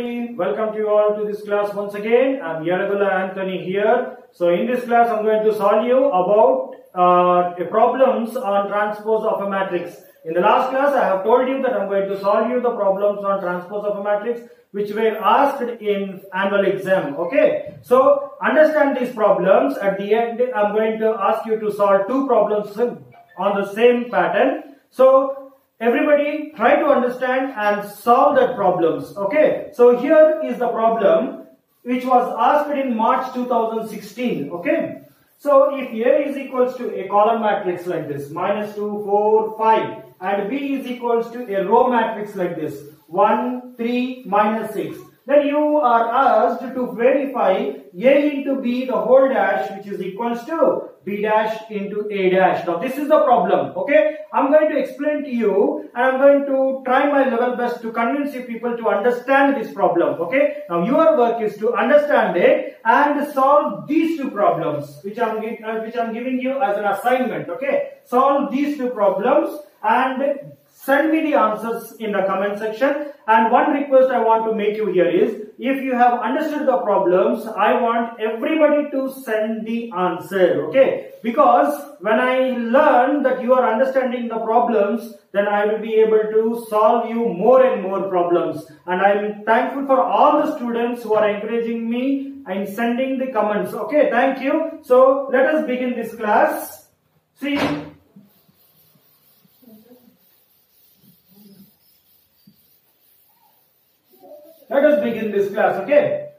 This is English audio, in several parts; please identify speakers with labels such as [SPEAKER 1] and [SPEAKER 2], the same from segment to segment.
[SPEAKER 1] everybody, welcome to you all to this class once again. I'm Yanagula Anthony here. So in this class I'm going to solve you about problems on transpose of a matrix. In the last class I have told you that I'm going to solve you the problems on transpose of a matrix which were asked in annual exam. Okay, so understand these problems. At the end I'm going to ask you to solve two problems on the same pattern. So everybody try to understand and solve the problems. Okay, so here is the problem which was asked in March 2016. Okay, so if A is equals to a column matrix like this, minus 2, 4, 5, and B is equals to a row matrix like this, 1, 3, minus 6, then you are asked to verify A into B the whole dash which is equals to B dash into A dash. Now this is the problem. Okay, I'm going to explain to you and I'm going to try my level best to convince you people to understand this problem. Okay, now your work is to understand it and solve these two problems which I'm giving you as an assignment. Okay, solve these two problems and send me the answers in the comment section. And one request I want to make you here is, if you have understood the problems, I want everybody to send the answer. Okay, because when I learn that you are understanding the problems, then I will be able to solve you more and more problems. And I am thankful for all the students who are encouraging me and sending the comments. Okay, thank you. So let us begin this class. See, let us begin this class. Okay,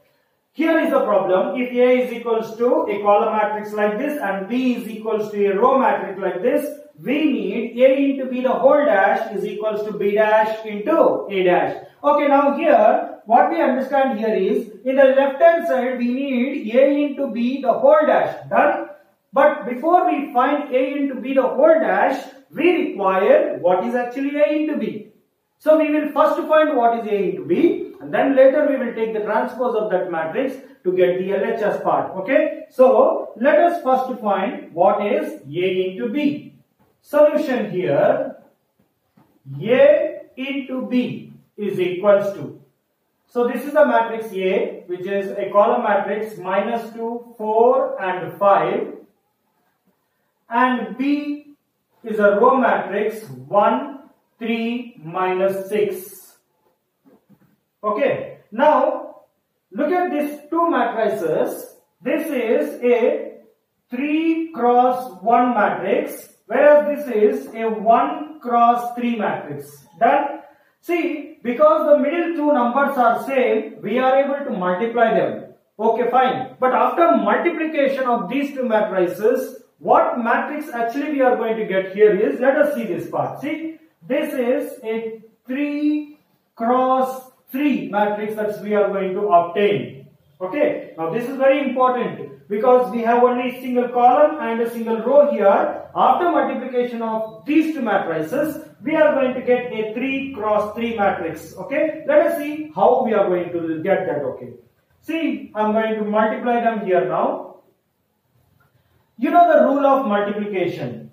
[SPEAKER 1] here is the problem. If A is equals to a column matrix like this and B is equals to a row matrix like this, we need A into B the whole dash is equals to B dash into A dash. Okay, now here what we understand here is, in the left hand side we need A into B the whole dash. Done. But before we find A into B the whole dash, we require what is actually A into B. So we will first find what is A into B, and then later we will take the transpose of that matrix to get the LHS part. Okay, so let us first find what is A into B. Solution here, A into B is equals to, so this is the matrix A which is a column matrix minus 2, 4 and 5, and B is a row matrix 1, 3, minus 6. Okay, now look at these two matrices. This is a 3 cross 1 matrix, whereas this is a 1 cross 3 matrix. Done. See, because the middle two numbers are same, we are able to multiply them. Okay, fine. But after multiplication of these two matrices, what matrix actually we are going to get here is, let us see this part. See, this is a 3 cross 3 matrix that we are going to obtain. Okay, now this is very important because we have only single column and a single row here. After multiplication of these two matrices, we are going to get a 3 cross 3 matrix. Okay, let us see how we are going to get that. Okay, see, I'm going to multiply them here now. You know the rule of multiplication.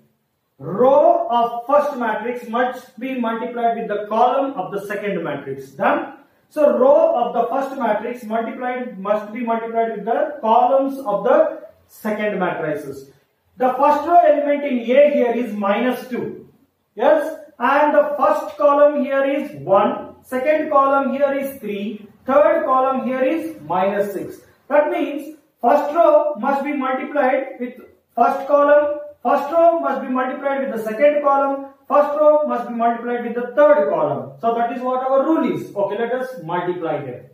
[SPEAKER 1] Row of first matrix must be multiplied with the column of the second matrix. Done. So row of the first matrix must be multiplied with the columns of the second matrices. The first row element in A here is minus 2. Yes, and the first column here is 1, second column here is 3, third column here is minus 6. That means first row must be multiplied with first column, first row must be multiplied with the second column, first row must be multiplied with the third column. So that is what our rule is. Okay, let us multiply here.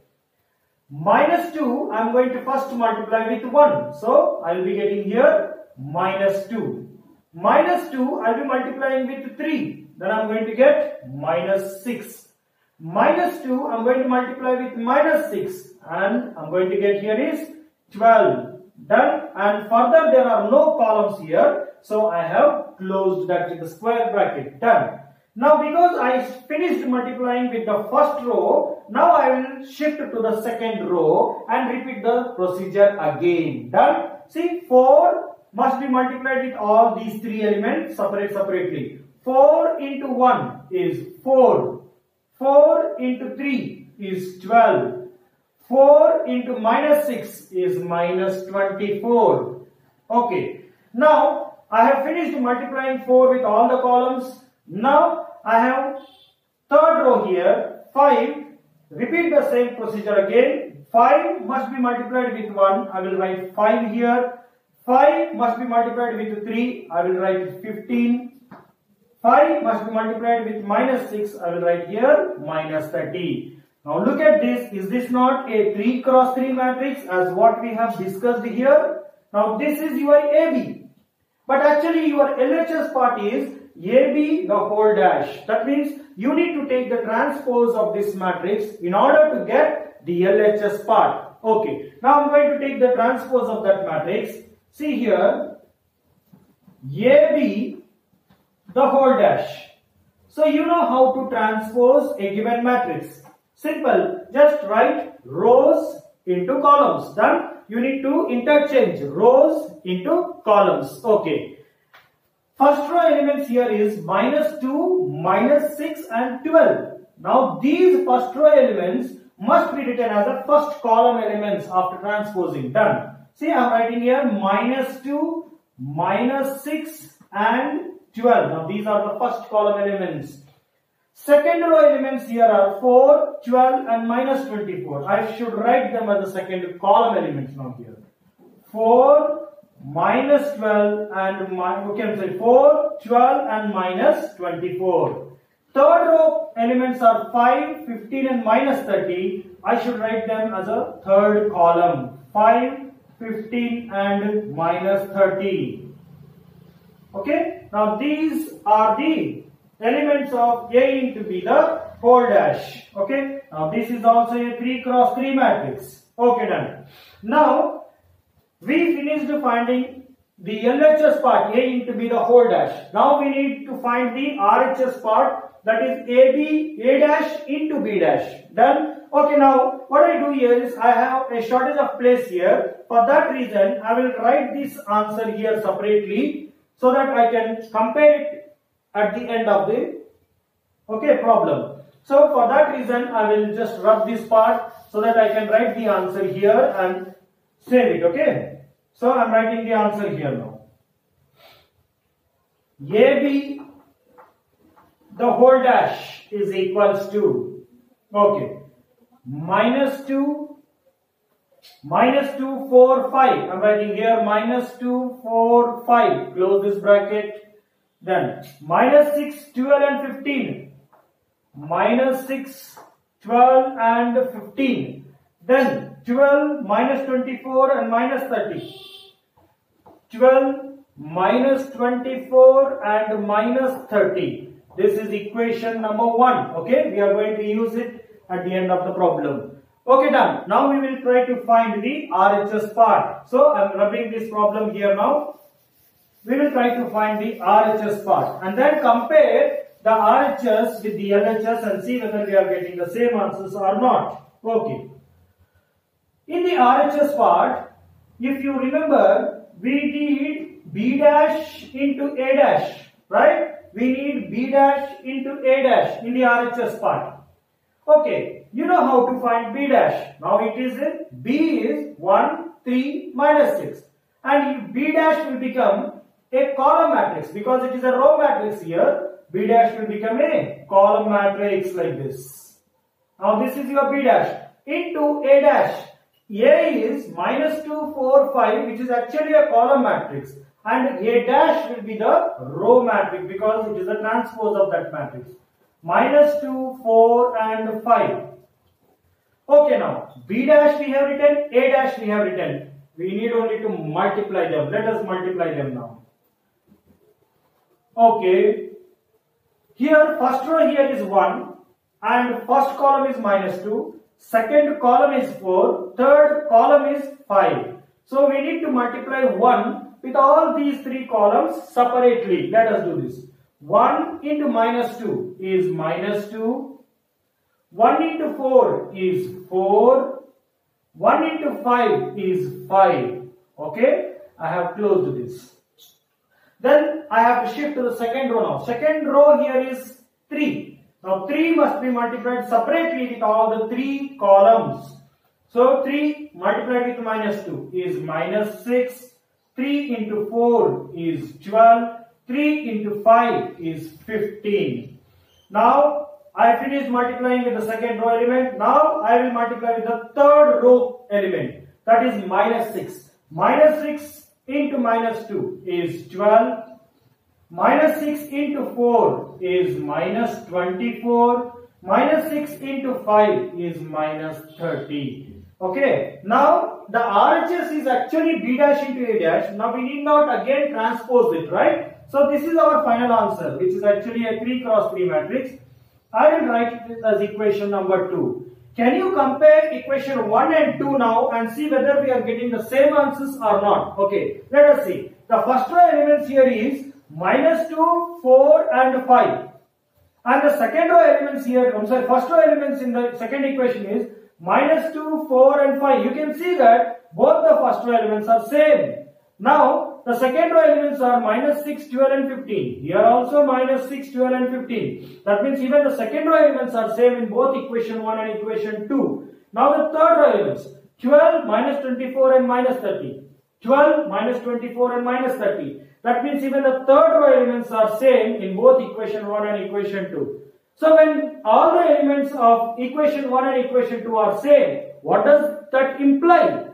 [SPEAKER 1] Minus 2, I am going to first multiply with 1. So I will be getting here minus 2. Minus 2, I will be multiplying with 3. Then I am going to get minus 6. Minus 2, I am going to multiply with minus 6. And I am going to get here is 12. Done. And further there are no columns here, so I have closed that with the square bracket. Done. Now because I finished multiplying with the first row, now I will shift to the second row and repeat the procedure again. Done. See, 4 must be multiplied with all these three elements separately. 4 into 1 is 4. 4 into 3 is 12. 4 into minus 6 is minus 24. Okay. Now, I have finished multiplying 4 with all the columns. Now, I have third row here, 5. Repeat the same procedure again. 5 must be multiplied with 1. I will write 5 here. 5 must be multiplied with 3. I will write 15. 5 must be multiplied with minus 6. I will write here minus 30. Now look at this. Is this not a 3 cross 3 matrix as what we have discussed here? Now this is your AB. But actually your LHS part is AB the whole dash. That means you need to take the transpose of this matrix in order to get the LHS part. Okay. Now I'm going to take the transpose of that matrix. See here. AB the whole dash. So you know how to transpose a given matrix. Simple. Just write rows into columns. Done. You need to interchange rows into columns. Okay. First row elements here is minus 2, minus 6 and 12. Now these first row elements must be written as the first column elements after transposing. Done. See, I am writing here minus 2, minus 6 and 12. Now these are the first column elements. Second row elements here are 4, 12 and minus 24. I should write them as the second column elements now here. 4, minus 12 and we can say 4, 12 and minus 24. Third row elements are 5, 15 and minus 30. I should write them as a third column. 5, 15 and minus 30. Okay. Now these are the elements of A into B the whole dash. Okay. Now this is also a 3 cross 3 matrix. Okay, done. Now we finished finding the LHS part A into B the whole dash. Now we need to find the RHS part, that is AB A dash into B dash. Done. Okay, now what I do here is I have a shortage of place here. For that reason I will write this answer here separately so that I can compare it at the end of the problem. So for that reason I will just rub this part so that I can write the answer here and save it. Okay. So I am writing the answer here now. AB the whole dash is equals to, okay, minus 2, 4, 5. I am writing here minus 2, 4, 5. Close this bracket. Then minus 6, 12 and 15. Minus 6, 12 and 15. Then 12 minus 24 and minus 30. 12 minus 24 and minus 30. This is equation number 1. Okay, we are going to use it at the end of the problem. Okay, done. Now we will try to find the RHS part. So I am rubbing this problem here now. We will try to find the RHS part and then compare the RHS with the LHS and see whether we are getting the same answers or not. Okay. In the RHS part, if you remember, we need B dash into A dash, right? We need B dash into A dash in the RHS part. Okay, you know how to find B dash. Now it is B is 1, 3, minus 6. And B dash will become a column matrix because it is a row matrix here. B dash will become a column matrix like this. Now this is your B dash into A dash. A is minus 2, 4, 5, which is actually a column matrix. And A dash will be the row matrix because it is a transpose of that matrix. Minus 2, 4 and 5. Okay, now B dash we have written, A dash we have written. We need only to multiply them. Let us multiply them now. Okay. Here first row here is 1 and first column is minus 2. Second column is 4. Third column is 5. So we need to multiply 1 with all these 3 columns separately. Let us do this. 1 into minus 2 is minus 2. 1 into 4 is 4. 1 into 5 is 5. Okay. I have closed this. Then I have to shift to the second row now. Second row here is 3. Now 3 must be multiplied separately with all the 3 columns. So 3 multiplied with minus 2 is minus 6. 3 into 4 is 12. 3 into 5 is 15. Now I finished multiplying with the second row element. Now I will multiply with the third row element. That is minus 6. Minus 6 into minus 2 is 12. Minus 6 into 4 is minus 24. Minus 6 into 5 is minus 30. Okay. Now the RHS is actually B dash into A dash. Now we need not again transpose it, right? So this is our final answer, which is actually a 3 cross 3 matrix. I will write it as equation number 2. Can you compare equation 1 and 2 now and see whether we are getting the same answers or not? Okay, let us see. The first row elements here is minus 2, 4 and 5. And the second row elements here, first row elements in the second equation is minus 2, 4 and 5. You can see that both the first row elements are same. Now, the second row elements are minus 6, 12 and 15. Here also minus 6, 12 and 15. That means even the second row elements are same in both equation 1 and equation 2. Now the third row elements, 12, minus 24 and minus 30. 12, minus 24 and minus 30. That means even the third row elements are same in both equation 1 and equation 2. So when all the elements of equation 1 and equation 2 are same, what does that imply?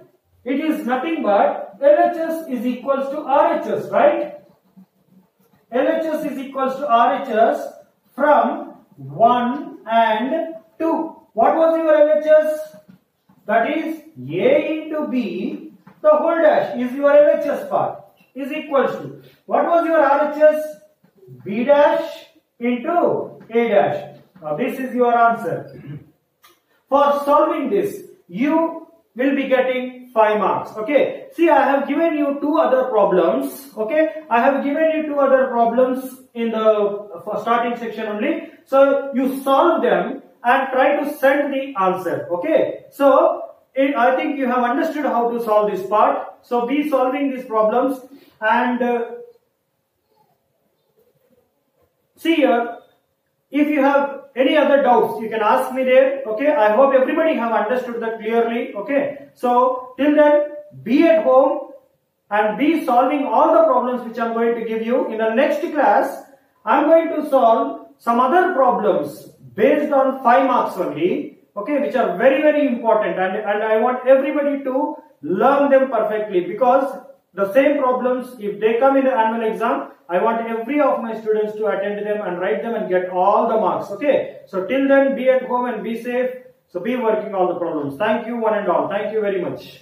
[SPEAKER 1] It is nothing but LHS is equals to RHS, right? LHS is equals to RHS from 1 and 2. What was your LHS? That is A into B, the whole dash is your LHS part, is equals to. What was your RHS? B dash into A dash. Now this is your answer. For solving this, you will be getting 5 marks. Okay. See, I have given you 2 other problems. Okay. I have given you 2 other problems in the starting section only. So you solve them and try to send the answer. Okay. So I think you have understood how to solve this part. So be solving these problems and see here. If you have any other doubts, you can ask me there. Okay. I hope everybody have understood that clearly. Okay. So till then, be at home and be solving all the problems which I am going to give you. In the next class, I am going to solve some other problems based on 5 marks only. Okay, which are very, very important, and I want everybody to learn them perfectly, because the same problems, if they come in the annual exam, I want every of my students to attend them and write them and get all the marks. Okay, so till then, be at home and be safe. So be working all the problems. Thank you one and all. Thank you very much.